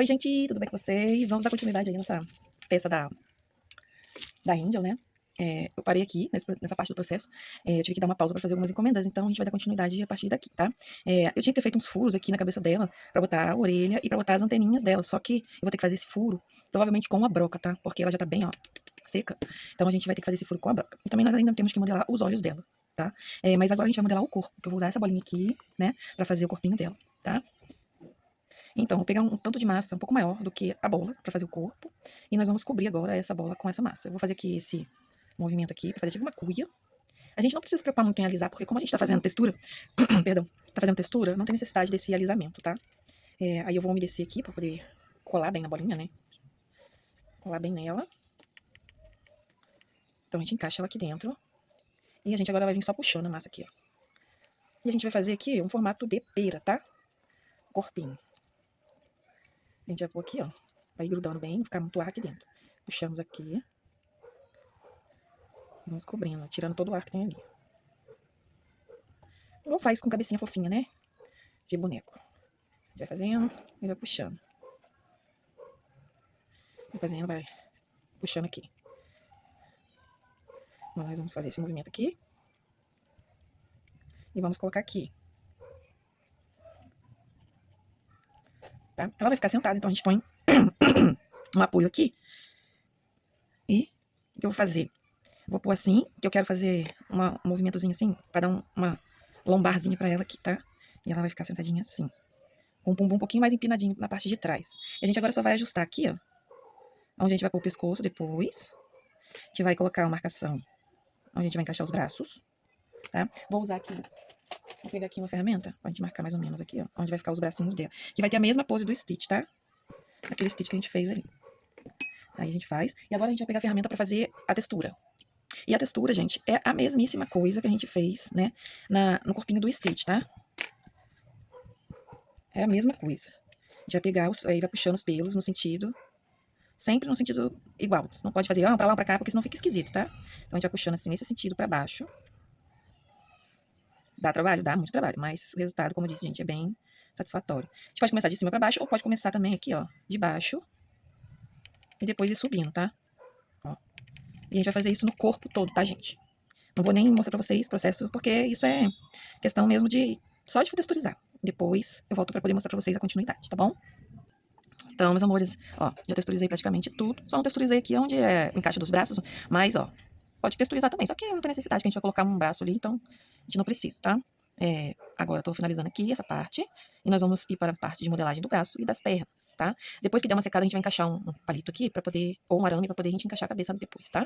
Oi, gente, tudo bem com vocês? Vamos dar continuidade aí nessa peça da Angel, né? Eu parei aqui, nessa parte do processo, eu tive que dar uma pausa pra fazer algumas encomendas, então a gente vai dar continuidade a partir daqui, tá? Eu tinha que ter feito uns furos aqui na cabeça dela, pra botar a orelha e pra botar as anteninhas dela, só que eu vou ter que fazer esse furo, provavelmente com a broca, tá? Porque ela já tá bem, ó, seca, então a gente vai ter que fazer esse furo com a broca. E também nós ainda temos que modelar os olhos dela, tá? Mas agora a gente vai modelar o corpo, que eu vou usar essa bolinha aqui, né, pra fazer o corpinho dela, tá? Então, vou pegar um tanto de massa um pouco maior do que a bola para fazer o corpo. E nós vamos cobrir agora essa bola com essa massa. Eu vou fazer aqui esse movimento aqui para fazer tipo uma cuia. A gente não precisa se preocupar muito em alisar, porque como a gente tá fazendo textura, perdão, tá fazendo textura, não tem necessidade desse alisamento, tá? Aí eu vou umedecer aqui para poder colar bem na bolinha, né? Colar bem nela. Então a gente encaixa ela aqui dentro. E a gente agora vai vir só puxando a massa aqui, ó. E a gente vai fazer aqui um formato de pera, tá? Corpinho. A gente vai pôr aqui, ó. Vai grudando bem, não ficar muito ar aqui dentro. Puxamos aqui. Vamos cobrindo, tirando todo o ar que tem ali. Ou faz com cabecinha fofinha, né? De boneco. A gente vai fazendo e vai puxando. Vai fazendo, vai puxando aqui. Nós vamos fazer esse movimento aqui. E vamos colocar aqui. Tá? Ela vai ficar sentada, então a gente põe um apoio aqui. E o que eu vou fazer? Vou pôr assim, que eu quero fazer um movimentozinho assim, pra dar uma lombarzinha pra ela aqui, tá? E ela vai ficar sentadinha assim. Com o bumbum um pouquinho mais empinadinho na parte de trás. E a gente agora só vai ajustar aqui, ó. Onde a gente vai pôr o pescoço depois. A gente vai colocar uma marcação onde a gente vai encaixar os braços, tá? Vou usar aqui, vou pegar aqui uma ferramenta pra gente marcar mais ou menos aqui, ó. Onde vai ficar os bracinhos dela. Que vai ter a mesma pose do Stitch, tá? Aquele Stitch que a gente fez ali. Aí a gente faz. E agora a gente vai pegar a ferramenta pra fazer a textura. E a textura, gente, é a mesmíssima coisa que a gente fez, né? No corpinho do Stitch, tá? É a mesma coisa. A gente vai pegar, aí vai puxando os pelos no sentido... Sempre no sentido igual. Você não pode fazer pra lá, pra cá, porque senão fica esquisito, tá? Então a gente vai puxando assim, nesse sentido pra baixo. Dá trabalho? Dá muito trabalho, mas o resultado, como eu disse, gente, é bem satisfatório. A gente pode começar de cima pra baixo, ou pode começar também aqui, ó, de baixo. E depois ir subindo, tá? Ó. E a gente vai fazer isso no corpo todo, tá, gente? Não vou nem mostrar pra vocês o processo, porque isso é questão mesmo de... Só de texturizar. Depois eu volto pra poder mostrar pra vocês a continuidade, tá bom? Então, meus amores, ó, já texturizei praticamente tudo. Só não texturizei aqui onde é o encaixe dos braços, mas, ó, pode texturizar também. Só que não tem necessidade, que a gente vai colocar um braço ali, então a gente não precisa, tá? Agora eu tô finalizando aqui essa parte, e nós vamos ir para a parte de modelagem do braço e das pernas, tá? Depois que der uma secada, a gente vai encaixar um palito aqui, pra poder, ou um arame, pra poder a gente encaixar a cabeça depois, tá?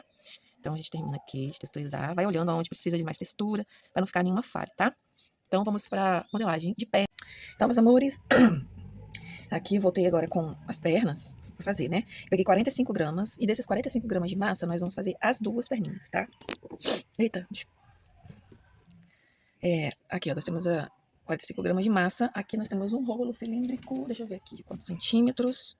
Então a gente termina aqui de texturizar, vai olhando aonde precisa de mais textura, pra não ficar nenhuma falha, tá? Então vamos pra modelagem de pé. Então, meus amores, aqui eu voltei agora com as pernas pra fazer, né? Peguei 45 gramas e desses 45 gramas de massa nós vamos fazer as duas perninhas, tá? Eita. Aqui, ó, nós temos 45 gramas de massa. Aqui nós temos um rolo cilíndrico, deixa eu ver aqui, quantos centímetros?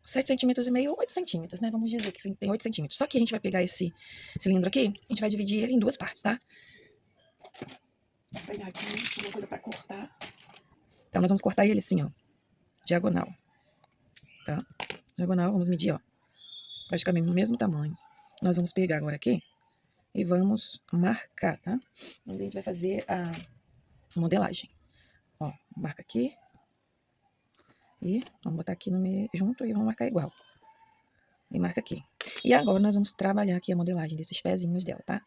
7 centímetros e meio, 8 centímetros, né? Vamos dizer que tem 8 centímetros. Só que a gente vai pegar esse cilindro aqui, a gente vai dividir ele em duas partes, tá? Vou pegar aqui uma coisa pra cortar. Então, nós vamos cortar ele assim, ó, diagonal, tá? Diagonal, vamos medir, ó, praticamente no mesmo tamanho. Nós vamos pegar agora aqui e vamos marcar, tá? Onde a gente vai fazer a modelagem. Ó, marca aqui. E vamos botar aqui no meio junto e vamos marcar igual. E marca aqui. E agora nós vamos trabalhar aqui a modelagem desses pezinhos dela, tá?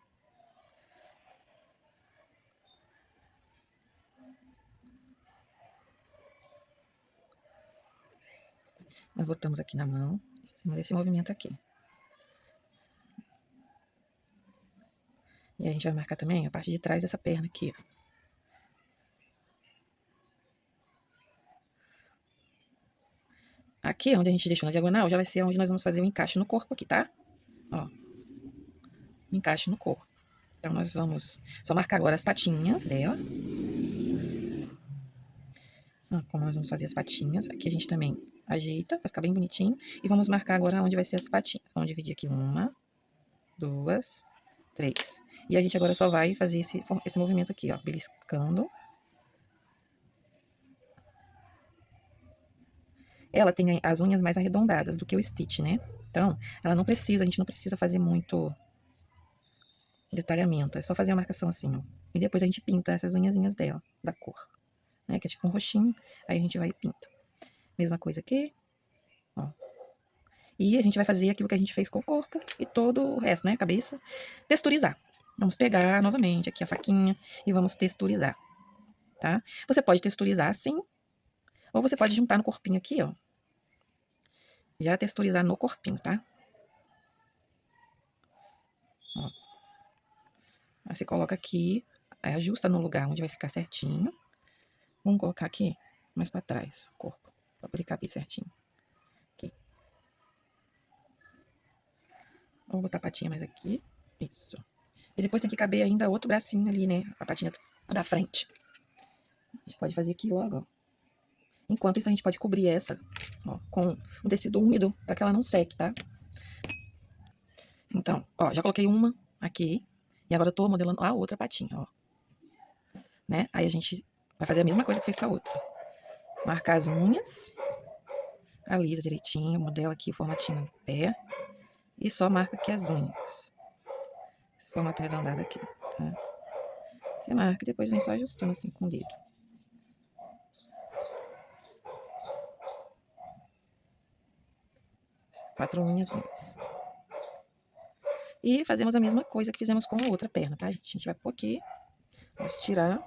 Nós botamos aqui na mão, em cima desse movimento aqui. E a gente vai marcar também a parte de trás dessa perna aqui, ó. Aqui, onde a gente deixou na diagonal, já vai ser onde nós vamos fazer o encaixe no corpo aqui, tá? Ó. Encaixe no corpo. Então, nós vamos só marcar agora as patinhas dela. Ó, como nós vamos fazer as patinhas. Aqui a gente também ajeita, vai ficar bem bonitinho. E vamos marcar agora onde vai ser as patinhas. Vamos dividir aqui 1, 2, 3. E a gente agora só vai fazer esse movimento aqui, ó, beliscando. ela tem as unhas mais arredondadas do que o Stitch, né? Então, ela não precisa, a gente não precisa fazer muito detalhamento. É só fazer a marcação assim, ó. E depois a gente pinta essas unhazinhas dela, da cor, né? Que é tipo um roxinho, aí a gente vai e pinta. Mesma coisa aqui, ó. E a gente vai fazer aquilo que a gente fez com o corpo e todo o resto, né? Cabeça. Texturizar. Vamos pegar novamente aqui a faquinha e vamos texturizar, tá? Você pode texturizar assim, ou você pode juntar no corpinho aqui, ó. Já texturizar no corpinho, tá? Ó. Aí você coloca aqui, aí ajusta no lugar onde vai ficar certinho. Vamos colocar aqui, mais pra trás, o corpo, pra poder caber certinho. Aqui. Vou botar a patinha mais aqui. Isso. E depois tem que caber ainda outro bracinho ali, né? A patinha da frente. A gente pode fazer aqui logo, ó. Enquanto isso, a gente pode cobrir essa, ó, com um tecido úmido, pra que ela não seque, tá? Então, ó, já coloquei uma aqui. E agora eu tô modelando a outra patinha, ó. Né? Aí a gente vai fazer a mesma coisa que fez com a outra. Marcar as unhas. Alisa direitinho, modela aqui o formatinho do pé. E só marca aqui as unhas. Esse formato arredondado aqui, tá? Você marca e depois vem só ajustando assim com o dedo. Quatro unhas. E fazemos a mesma coisa que fizemos com a outra perna, tá, gente? A gente vai pôr aqui. Vamos tirar.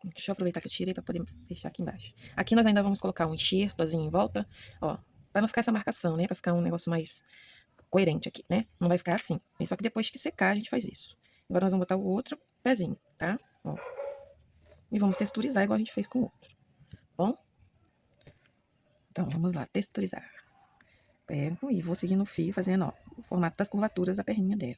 Deixa eu aproveitar que eu tirei para poder deixar aqui embaixo. Aqui nós ainda vamos colocar um enxertozinho em volta, ó. Pra não ficar essa marcação, né? Pra ficar um negócio mais coerente aqui, né? Não vai ficar assim. Só que depois que secar, a gente faz isso. Agora nós vamos botar o outro pezinho, tá? Ó. E vamos texturizar igual a gente fez com o outro. Bom? Então, vamos lá, texturizar. Pego e vou seguindo o fio, fazendo, ó, o formato das curvaturas da perninha dela.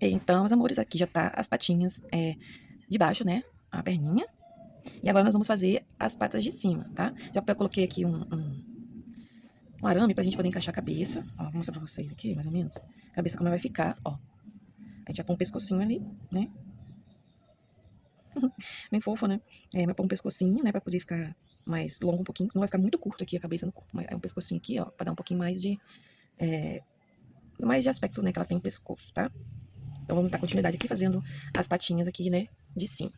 Então, meus amores, aqui já tá as patinhas de baixo, né? A perninha. E agora nós vamos fazer as patas de cima, tá? Já coloquei aqui um arame pra gente poder encaixar a cabeça. Ó, vou mostrar pra vocês aqui, mais ou menos. A cabeça como ela vai ficar, ó. A gente vai pôr um pescocinho ali, né? Bem fofo, né? Vai pôr um pescocinho, né? Pra poder ficar mais longo um pouquinho, senão vai ficar muito curto aqui a cabeça no corpo. Mas é um pescocinho aqui, ó, pra dar um pouquinho mais de aspecto, né? Que ela tem o pescoço, tá? Então vamos dar continuidade aqui fazendo as patinhas aqui, né? De cima.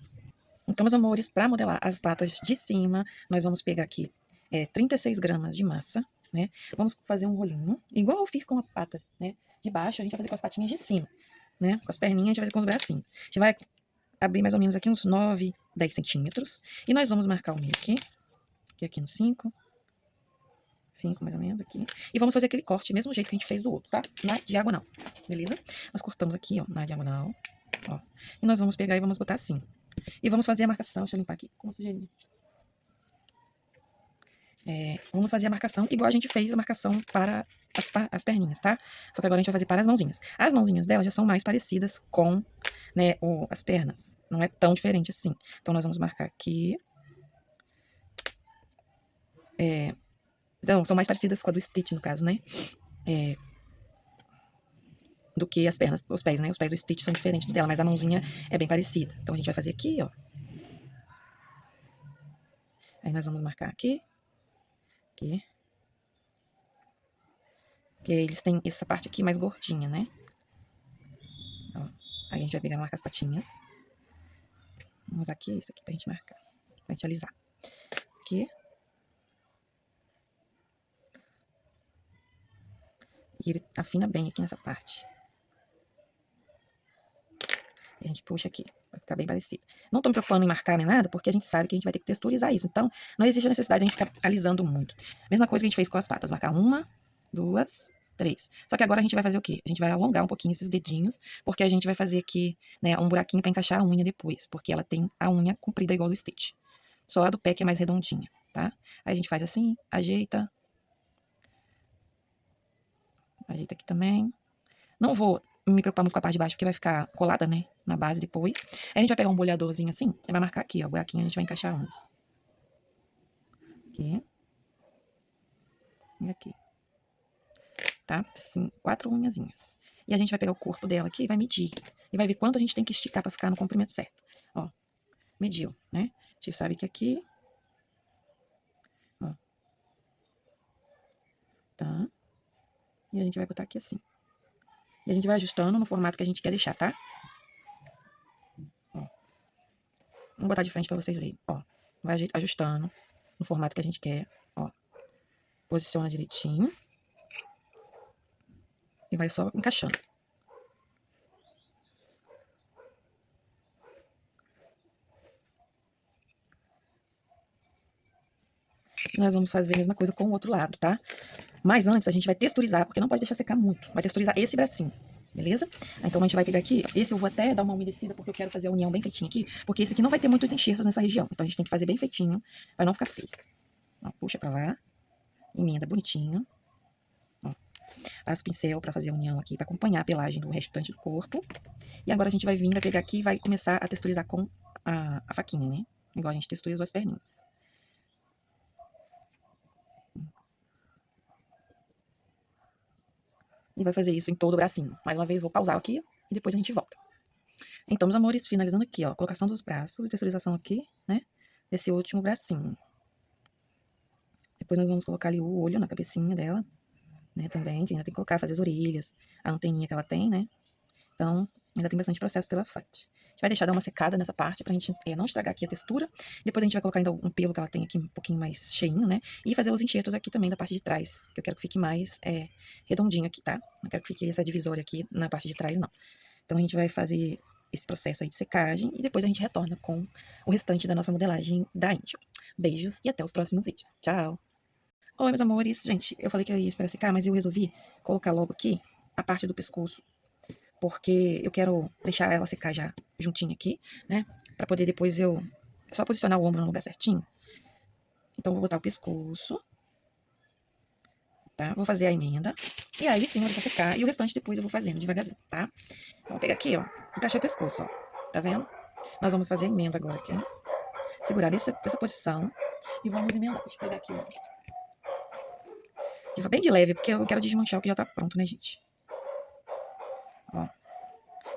Então, meus amores, para modelar as patas de cima, nós vamos pegar aqui 36 gramas de massa, né? Vamos fazer um rolinho, igual eu fiz com a pata, né? De baixo, a gente vai fazer com as patinhas de cima, né? Com as perninhas, a gente vai fazer com os bracinhos. A gente vai abrir mais ou menos aqui uns 9, 10 centímetros. E nós vamos marcar o meio aqui no 5. 5 mais ou menos aqui. E vamos fazer aquele corte, mesmo jeito que a gente fez do outro, tá? Na diagonal, beleza? Nós cortamos aqui, ó, na diagonal, ó. E nós vamos pegar e vamos botar assim. E vamos fazer a marcação, deixa eu limpar aqui com a sujeirinha. Vamos fazer a marcação igual a gente fez a marcação para as perninhas, tá? Só que agora a gente vai fazer para as mãozinhas. As mãozinhas dela já são mais parecidas com, né, as pernas. Não é tão diferente assim. Então, nós vamos marcar aqui. Então, são mais parecidas com a do Stitch, no caso, né? Do que as pernas, os pés, né? Os pés do Stitch são diferentes do dela, mas a mãozinha é bem parecida. Então, a gente vai fazer aqui, ó. Aí, nós vamos marcar aqui. Aqui. Porque eles têm essa parte aqui mais gordinha, né? Ó. Aí, a gente vai pegar e marcar as patinhas. Vamos usar aqui, isso aqui pra gente marcar. Pra gente alisar. Aqui. E ele afina bem aqui nessa parte. E a gente puxa aqui, vai ficar bem parecido. Não tô me preocupando em marcar nem nada, porque a gente sabe que a gente vai ter que texturizar isso. Então, não existe a necessidade de a gente ficar alisando muito. Mesma coisa que a gente fez com as patas. Marcar 1, 2, 3. Só que agora a gente vai fazer o quê? A gente vai alongar um pouquinho esses dedinhos, porque a gente vai fazer aqui, né, um buraquinho pra encaixar a unha depois, porque ela tem a unha comprida igual do Stitch. Só a do pé que é mais redondinha, tá? Aí a gente faz assim, ajeita. Ajeita aqui também. Não vou me preocupar muito com a parte de baixo, porque vai ficar colada, né, na base depois. Aí a gente vai pegar um bolhadorzinho assim, e vai marcar aqui, ó, o buraquinho, a gente vai encaixar a unha. Aqui. E aqui. Tá? Assim, 4 unhazinhas. E a gente vai pegar o corpo dela aqui e vai medir. E vai ver quanto a gente tem que esticar pra ficar no comprimento certo. Ó, mediu, né? A gente sabe que aqui... Ó. Tá? E a gente vai botar aqui assim. E a gente vai ajustando no formato que a gente quer deixar, tá? Ó. Vou botar de frente pra vocês verem. Ó, vai ajustando no formato que a gente quer. Ó, posiciona direitinho. E vai só encaixando. Nós vamos fazer a mesma coisa com o outro lado, tá? Mas antes a gente vai texturizar, porque não pode deixar secar muito. Vai texturizar esse bracinho, beleza? Então a gente vai pegar aqui, esse eu vou até dar uma umedecida, porque eu quero fazer a união bem feitinha aqui, porque esse aqui não vai ter muitos enxertos nessa região. Então a gente tem que fazer bem feitinho, pra não ficar feio. Ó, puxa pra lá, emenda bonitinho. Ó, passa o pincel pra fazer a união aqui, pra acompanhar a pelagem do restante do corpo. E agora a gente vai vir, vai pegar aqui e vai começar a texturizar com a faquinha, né? Igual a gente texturizou as perninhas. E vai fazer isso em todo o bracinho. Mais uma vez, vou pausar aqui e depois a gente volta. Então, meus amores, finalizando aqui, ó, colocação dos braços e texturização aqui, né, desse último bracinho. Depois nós vamos colocar ali o olho na cabecinha dela, né, também, que ainda tem que colocar, fazer as orelhas, a anteninha que ela tem, né. Então, ainda tem bastante processo pela frente. A gente vai deixar dar uma secada nessa parte pra gente não estragar aqui a textura. Depois a gente vai colocar ainda um pelo que ela tem aqui um pouquinho mais cheinho, né, e fazer os enxertos aqui também da parte de trás, que eu quero que fique mais redondinho aqui, tá? Não quero que fique essa divisória aqui na parte de trás, não. Então a gente vai fazer esse processo aí de secagem e depois a gente retorna com o restante da nossa modelagem da Angel. Beijos e até os próximos vídeos. Tchau! Oi, meus amores. Gente, eu falei que eu ia esperar secar, mas eu resolvi colocar logo aqui a parte do pescoço, porque eu quero deixar ela secar já juntinho aqui, né? Pra poder depois eu só posicionar o ombro no lugar certinho. Então, vou botar o pescoço, tá? Vou fazer a emenda. E aí sim, eu vou deixar secar. E o restante depois eu vou fazendo devagarzinho, tá? Então, vou pegar aqui, ó. Encaixei o pescoço, ó. Tá vendo? Nós vamos fazer a emenda agora aqui, ó. Segurar nessa posição. E vamos emendar. Deixa eu pegar aqui, ó. Bem de leve, porque eu não quero desmanchar o que já tá pronto, né, gente? Ó.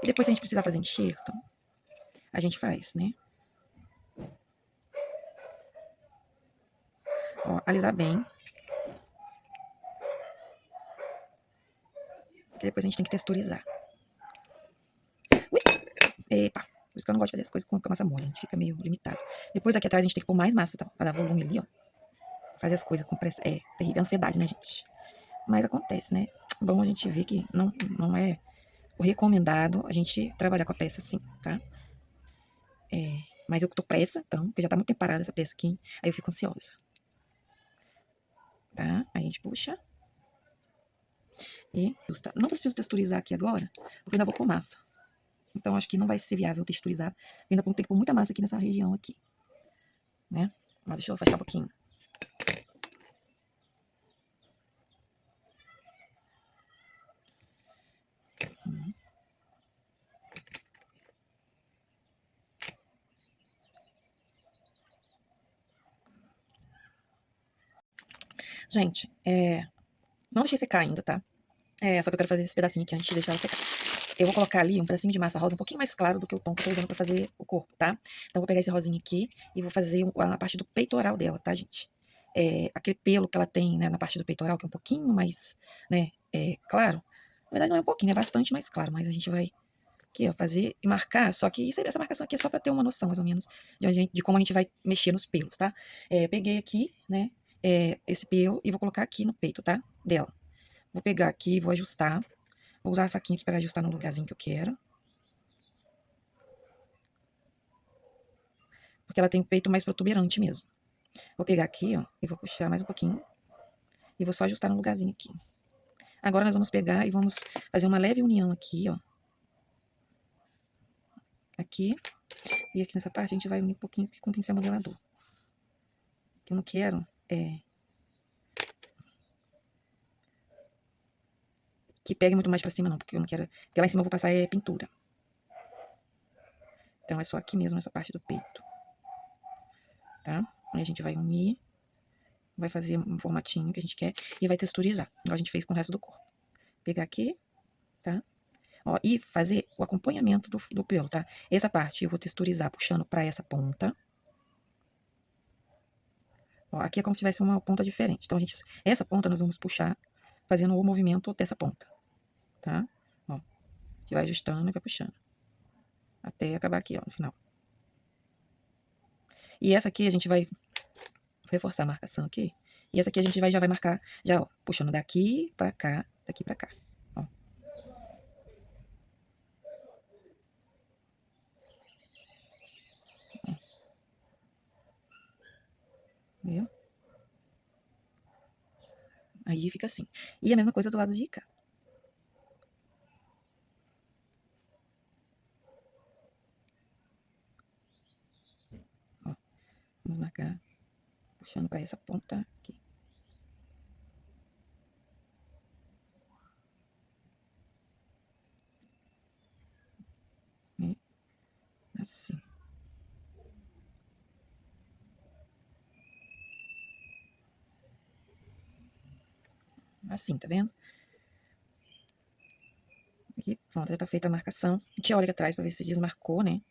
E depois, se a gente precisar fazer enxerto, a gente faz, né? Ó, alisar bem. Porque depois a gente tem que texturizar. Ui! Epa! Por isso que eu não gosto de fazer as coisas com massa mole. A gente fica meio limitado. Depois aqui atrás a gente tem que pôr mais massa, tá? Pra dar volume ali, ó. Fazer as coisas com pressa. É terrível. Ansiedade, né, gente? Mas acontece, né? Bom a gente ver que não é o recomendado a gente trabalhar com a peça assim, tá? Mas eu tô pressa, então, porque já tá muito tempo parada essa peça aqui. Aí eu fico ansiosa. Tá? Aí a gente puxa. E justa. Não preciso texturizar aqui agora, porque eu ainda vou pôr massa. Então, acho que não vai ser viável texturizar. Eu ainda tem que pôr muita massa aqui nessa região aqui. Né? Mas deixa eu afastar um pouquinho. Gente, não deixei secar ainda, tá? Só que eu quero fazer esse pedacinho aqui antes de deixar ela secar. Eu vou colocar ali um pedacinho de massa rosa um pouquinho mais claro do que o tom que eu tô usando pra fazer o corpo, tá? Então, eu vou pegar esse rosinha aqui e vou fazer a parte do peitoral dela, tá, gente? Aquele pelo que ela tem, né, na parte do peitoral, que é um pouquinho mais, né, claro. Na verdade, não é um pouquinho, é bastante mais claro, mas a gente vai aqui, ó, fazer e marcar. Só que essa marcação aqui é só pra ter uma noção, mais ou menos, de como a gente vai mexer nos pelos, tá? Peguei aqui, né, esse pelo e vou colocar aqui no peito, tá? Dela. Vou pegar aqui, vou ajustar. Vou usar a faquinha aqui para ajustar no lugarzinho que eu quero. Porque ela tem o peito mais protuberante mesmo. Vou pegar aqui, ó, e vou puxar mais um pouquinho. E vou só ajustar no lugarzinho aqui. Agora nós vamos pegar e vamos fazer uma leve união aqui, ó. Aqui. E aqui nessa parte a gente vai unir um pouquinho com o pincel modelador. Que eu não quero que pegue muito mais pra cima não, porque eu não quero... Porque lá em cima eu vou passar pintura. Então é só aqui mesmo, essa parte do peito. Tá? Aí a gente vai unir. Vai fazer um formatinho que a gente quer e vai texturizar, igual a gente fez com o resto do corpo. Pegar aqui, tá? Ó, e fazer o acompanhamento do pelo, tá? Essa parte eu vou texturizar puxando pra essa ponta. Ó, aqui é como se tivesse uma ponta diferente. Então, essa ponta nós vamos puxar fazendo o movimento dessa ponta, tá? Ó, a gente vai ajustando e vai puxando. Até acabar aqui, ó, no final. E essa aqui a gente vai reforçar a marcação aqui. E essa aqui a gente já vai marcar, já, ó, puxando daqui pra cá, daqui pra cá. Ó. Viu? Aí fica assim. E a mesma coisa do lado de cá. Ó, vamos marcar, puxando para essa ponta aqui. E assim. Assim, tá vendo? Aqui, pronto, já tá feita a marcação. A gente olha aqui atrás pra ver se desmarcou, né?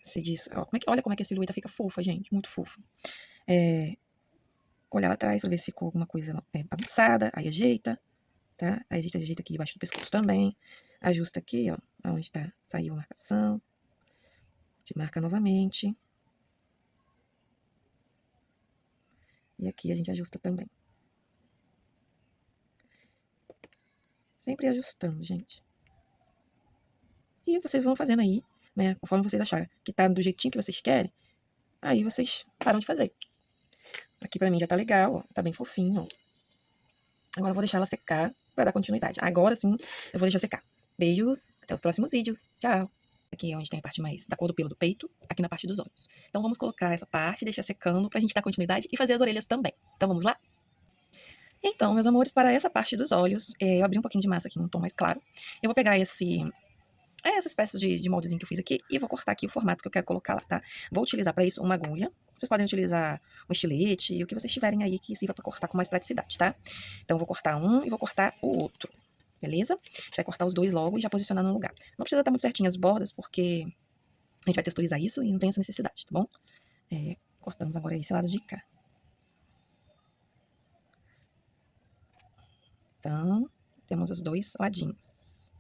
Se diz, ó, olha como é que a silhueta fica fofa, gente, muito fofa. Olhar lá atrás pra ver se ficou alguma coisa bagunçada, aí ajeita, tá? Aí ajeita aqui debaixo do pescoço também. Ajusta aqui, ó, onde tá, saiu a marcação. A gente marca novamente. E aqui a gente ajusta também. Sempre ajustando, gente. E vocês vão fazendo aí, né? Conforme vocês acharem que tá do jeitinho que vocês querem, aí vocês param de fazer. Aqui pra mim já tá legal, ó. Tá bem fofinho, ó. Agora eu vou deixar ela secar pra dar continuidade. Agora sim, eu vou deixar secar. Beijos, até os próximos vídeos. Tchau! Aqui é onde tem a parte mais da cor do pelo do peito, aqui na parte dos olhos. Então vamos colocar essa parte, deixar secando pra gente dar continuidade e fazer as orelhas também. Então vamos lá? Então, meus amores, para essa parte dos olhos, eu abri um pouquinho de massa aqui num tom mais claro. Eu vou pegar essa espécie de moldezinho que eu fiz aqui e vou cortar aqui o formato que eu quero colocar lá, tá? Vou utilizar para isso uma agulha. Vocês podem utilizar um estilete, o que vocês tiverem aí que sirva para cortar com mais praticidade, tá? Então, eu vou cortar um e vou cortar o outro, beleza? A gente vai cortar os dois logo e já posicionar no lugar. Não precisa estar muito certinho as bordas, porque a gente vai texturizar isso e não tem essa necessidade, tá bom? Cortamos agora esse lado de cá. Então, temos os dois ladinhos.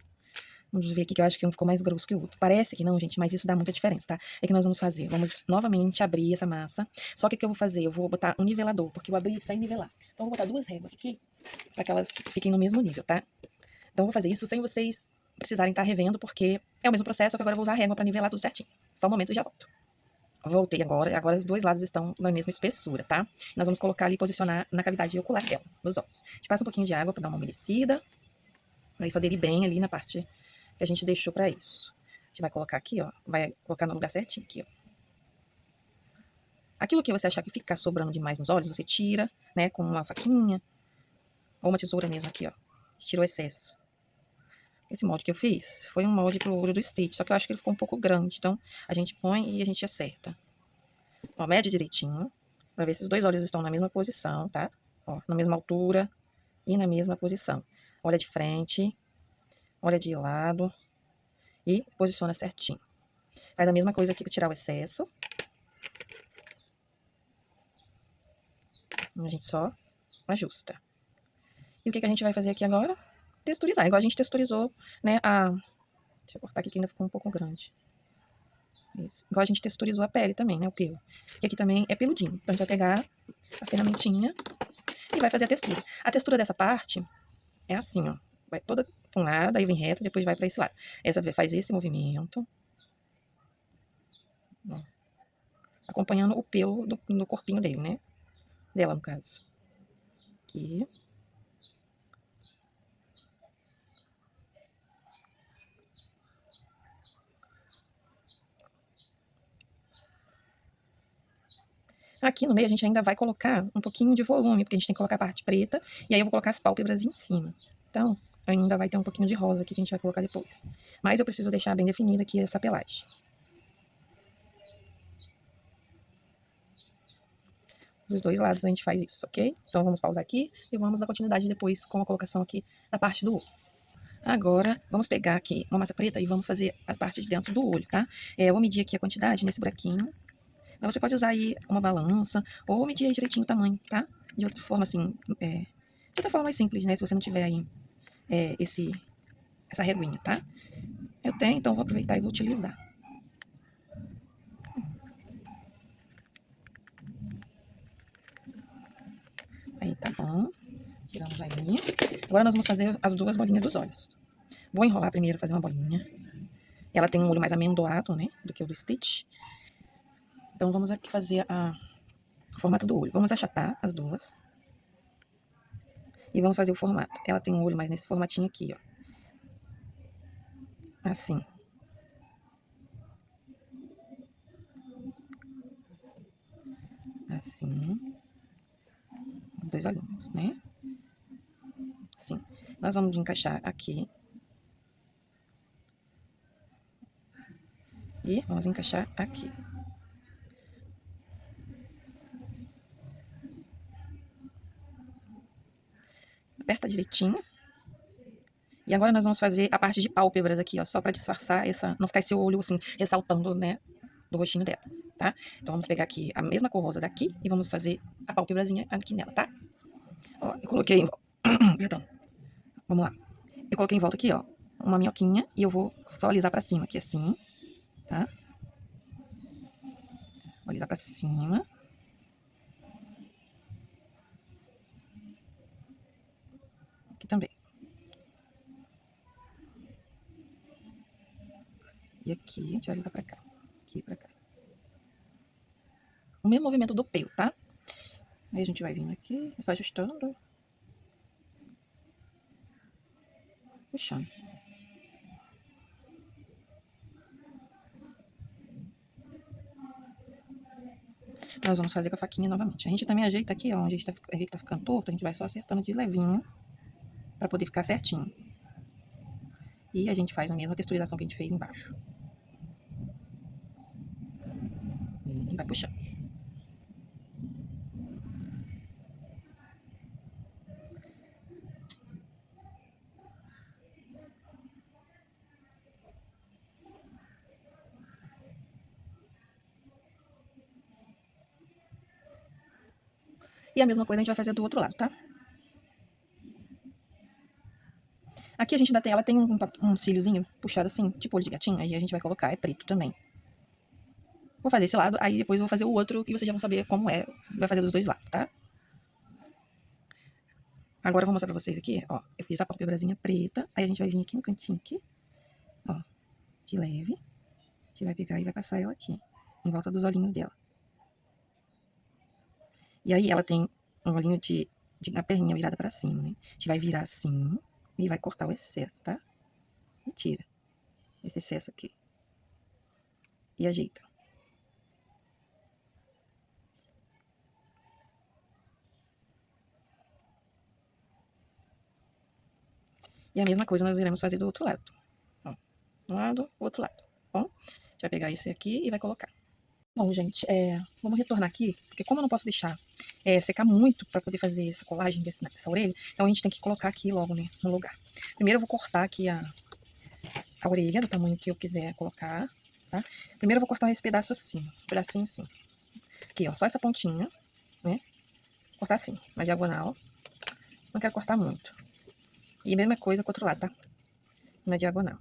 Vamos ver aqui que eu acho que um ficou mais grosso que o outro. Parece que não, gente, mas isso dá muita diferença, tá? É que nós vamos fazer. Vamos novamente abrir essa massa. Só que o que eu vou fazer? Eu vou botar um nivelador, porque eu abri sem nivelar. Então eu vou botar duas réguas aqui, para que elas fiquem no mesmo nível, tá? Então eu vou fazer isso sem vocês precisarem estar revendo, porque é o mesmo processo, só que agora eu vou usar a régua para nivelar tudo certinho. Só um momento e já volto. Voltei agora os dois lados estão na mesma espessura, tá? Nós vamos colocar ali e posicionar na cavidade ocular dela, nos olhos. A gente passa um pouquinho de água para dar uma umedecida. Pra isso aderir bem ali na parte que a gente deixou pra isso. A gente vai colocar aqui, ó. Vai colocar no lugar certinho aqui, ó. Aquilo que você achar que ficar sobrando demais nos olhos, você tira, né, com uma faquinha ou uma tesoura mesmo aqui, ó. Tira o excesso. Esse molde que eu fiz foi um molde pro olho do Stitch, só que eu acho que ele ficou um pouco grande. Então, a gente põe e a gente acerta. Ó, mede direitinho, pra ver se os dois olhos estão na mesma posição, tá? Ó, na mesma altura e na mesma posição. Olha de frente, olha de lado e posiciona certinho. Faz a mesma coisa aqui para tirar o excesso. A gente só ajusta. E o que a gente vai fazer aqui agora? Texturizar, igual a gente texturizou, né, Deixa eu cortar aqui que ainda ficou um pouco grande. Isso. Igual a gente texturizou a pele também, né, o pelo. E aqui também é peludinho. Então a gente vai pegar a ferramentinha e vai fazer a textura. A textura dessa parte é assim, ó. Vai toda pra um lado, aí vem reto, depois vai pra esse lado. Essa faz esse movimento. Ó, acompanhando o pelo do corpinho dele, né? Dela, no caso. Aqui. Aqui no meio a gente ainda vai colocar um pouquinho de volume, porque a gente tem que colocar a parte preta, e aí eu vou colocar as pálpebras em cima. Então, ainda vai ter um pouquinho de rosa aqui que a gente vai colocar depois. Mas eu preciso deixar bem definida aqui essa pelagem. Dos dois lados a gente faz isso, ok? Então vamos pausar aqui e vamos dar continuidade depois com a colocação aqui da parte do olho. Agora, vamos pegar aqui uma massa preta e vamos fazer as partes de dentro do olho, tá? Eu vou medir aqui a quantidade nesse buraquinho. Mas você pode usar aí uma balança ou medir aí direitinho o tamanho, tá? De outra forma, assim, de outra forma mais simples, né? Se você não tiver aí essa reguinha, tá? Eu tenho, então vou aproveitar e vou utilizar. Aí, tá bom. Tiramos a linha. Agora nós vamos fazer as duas bolinhas dos olhos. Vou enrolar primeiro, fazer uma bolinha. Ela tem um olho mais amendoado, né? Do que o do Stitch. Então vamos aqui fazer o formato do olho. Vamos achatar as duas. E vamos fazer o formato. Ela tem um olho mais nesse formatinho aqui, ó. Assim. Assim. Dois olhinhos, né? Assim. Nós vamos encaixar aqui. E vamos encaixar aqui. Aperta direitinho. E agora nós vamos fazer a parte de pálpebras aqui, ó, só pra disfarçar não ficar esse olho assim, ressaltando, né, do rostinho dela, tá? Então vamos pegar aqui a mesma cor rosa daqui e vamos fazer a pálpebrazinha aqui nela, tá? Ó, eu coloquei em volta, perdão, vamos lá. Eu coloquei em volta aqui, ó, uma minhoquinha e eu vou só alisar pra cima aqui assim, tá? Vou alisar pra cima. Aqui também. E aqui, a gente vai alisar pra cá. Aqui pra cá. O mesmo movimento do pelo, tá? Aí a gente vai vindo aqui, só ajustando. Puxando. Nós vamos fazer com a faquinha novamente. A gente também ajeita aqui, ó, onde a gente tá ficando torto, a gente vai só acertando de levinho pra poder ficar certinho. E a gente faz a mesma texturização que a gente fez embaixo. E vai puxando. E a mesma coisa a gente vai fazer do outro lado, tá? Aqui a gente ainda tem, ela tem um cíliozinho puxado assim, tipo olho de gatinho, aí a gente vai colocar, é preto também. Vou fazer esse lado, aí depois eu vou fazer o outro e vocês já vão saber como é. Vai fazer dos dois lados, tá? Agora eu vou mostrar pra vocês aqui, ó. Eu fiz a pálpebrazinha preta, aí a gente vai vir aqui no cantinho aqui, ó, de leve. A gente vai pegar e vai passar ela aqui, em volta dos olhinhos dela. E aí ela tem um olhinho na perninha virada pra cima, né? A gente vai virar assim e vai cortar o excesso, tá? E tira esse excesso aqui. E ajeita. E a mesma coisa nós iremos fazer do outro lado. Ó, um lado, outro lado, tá bom? A gente vai pegar esse aqui e vai colocar. Bom, gente, vamos retornar aqui, porque como eu não posso deixar secar muito para poder fazer essa colagem dessa orelha, então a gente tem que colocar aqui logo, né, no lugar. Primeiro eu vou cortar aqui a orelha do tamanho que eu quiser colocar, tá? Primeiro eu vou cortar esse pedaço assim, um pedacinho assim. Aqui, ó, só essa pontinha, né? Cortar assim, na diagonal. Não quero cortar muito. E a mesma coisa com o outro lado, tá? Na diagonal.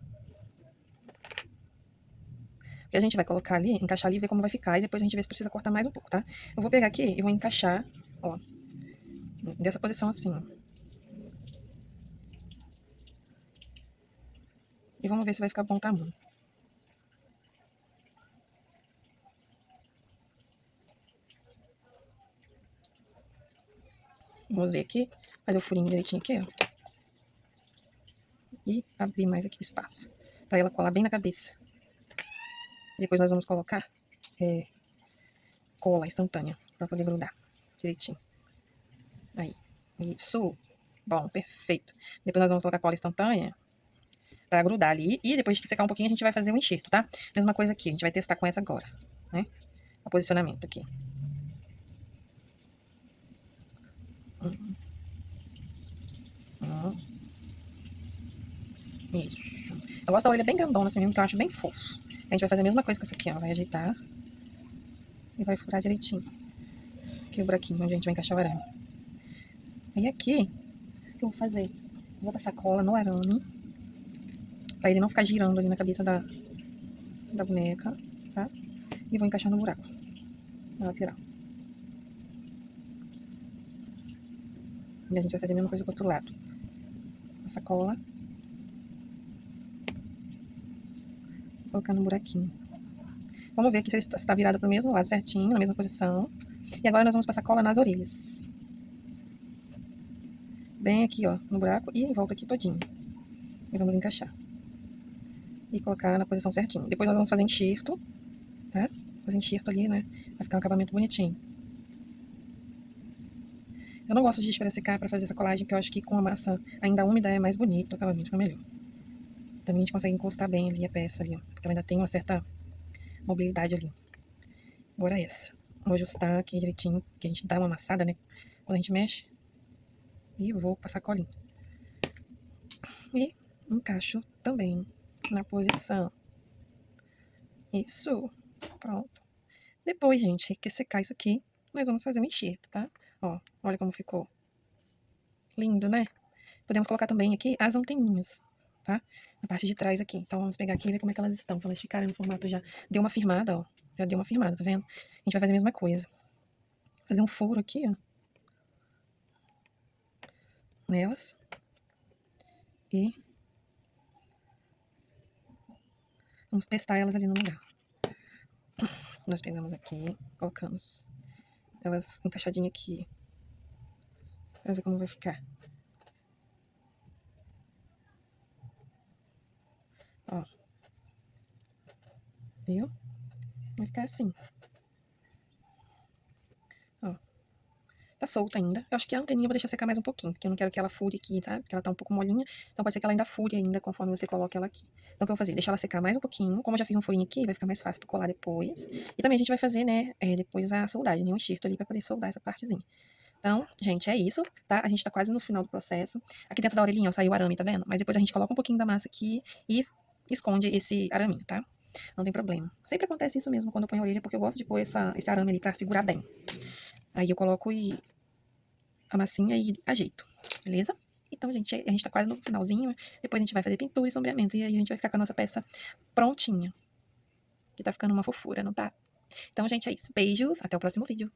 Que a gente vai colocar ali, encaixar ali e ver como vai ficar. E depois a gente vê se precisa cortar mais um pouco, tá? Eu vou pegar aqui e vou encaixar, ó. Dessa posição assim, ó. E vamos ver se vai ficar bom o tamanho. Vamos ver aqui. Fazer o furinho direitinho aqui, ó. E abrir mais aqui o espaço. Pra ela colar bem na cabeça. Depois nós vamos colocar cola instantânea Pra poder grudar direitinho. Aí. Isso. Bom, perfeito. Depois nós vamos colocar cola instantânea pra grudar ali. E depois que secar um pouquinho, a gente vai fazer o enxerto, tá? Mesma coisa aqui. A gente vai testar com essa agora, né? O posicionamento aqui. Isso. Eu gosto da orelha bem grandona assim mesmo, que eu acho bem fofo. A gente vai fazer a mesma coisa com essa aqui, ó. Vai ajeitar. E vai furar direitinho. Aqui o buraquinho onde a gente vai encaixar o arame. Aí aqui, o que eu vou fazer? Eu vou passar cola no arame. Pra ele não ficar girando ali na cabeça da boneca, tá? E vou encaixar no buraco. Na lateral. E a gente vai fazer a mesma coisa do outro lado. Passa cola. Colocar no buraquinho. Vamos ver aqui se está virada pro mesmo lado certinho, na mesma posição. E agora nós vamos passar cola nas orelhas. Bem aqui, ó, no buraco e em volta aqui todinho. E vamos encaixar. E colocar na posição certinho. Depois nós vamos fazer enxerto, tá? Fazer enxerto ali, né? Vai ficar um acabamento bonitinho. Eu não gosto de esperar secar pra fazer essa colagem, porque eu acho que com a massa ainda úmida é mais bonito, o acabamento fica melhor. Também a gente consegue encostar bem ali a peça ali, ó, porque ela ainda tem uma certa mobilidade ali. Agora essa. Vou ajustar aqui direitinho, que a gente dá uma amassada, né? Quando a gente mexe. E vou passar colinha. E encaixo também na posição. Isso. Pronto. Depois, gente, que secar isso aqui, nós vamos fazer um enxerto, tá? Ó, olha como ficou. Lindo, né? Podemos colocar também aqui as anteninhas, tá? Na parte de trás aqui. Então, vamos pegar aqui e ver como é que elas estão. Se elas ficarem no formato já deu uma firmada, ó. Já deu uma firmada, tá vendo? A gente vai fazer a mesma coisa. Fazer um furo aqui, ó. Nelas. E vamos testar elas ali no lugar. Nós pegamos aqui, colocamos elas encaixadinhas aqui. Pra ver como vai ficar. Ó. Viu? Vai ficar assim. Ó. Tá solta ainda. Eu acho que a anteninha eu vou deixar secar mais um pouquinho, porque eu não quero que ela fure aqui, tá? Porque ela tá um pouco molinha. Então pode ser que ela ainda fure ainda conforme você coloca ela aqui. Então o que eu vou fazer? Deixar ela secar mais um pouquinho. Como eu já fiz um furinho aqui, vai ficar mais fácil pra colar depois. E também a gente vai fazer, né, depois a soldagem, né? Um enxerto ali pra poder soldar essa partezinha. Então, gente, é isso, tá? A gente tá quase no final do processo. Aqui dentro da orelhinha, ó, saiu o arame, tá vendo? Mas depois a gente coloca um pouquinho da massa aqui e esconde esse araminho, tá? Não tem problema. Sempre acontece isso mesmo quando eu ponho a orelha, porque eu gosto de pôr esse arame ali pra segurar bem. Aí eu coloco a massinha e ajeito, beleza? Então, gente, a gente tá quase no finalzinho. Depois a gente vai fazer pintura e sombreamento. E aí a gente vai ficar com a nossa peça prontinha. Que tá ficando uma fofura, não tá? Então, gente, é isso. Beijos. Até o próximo vídeo.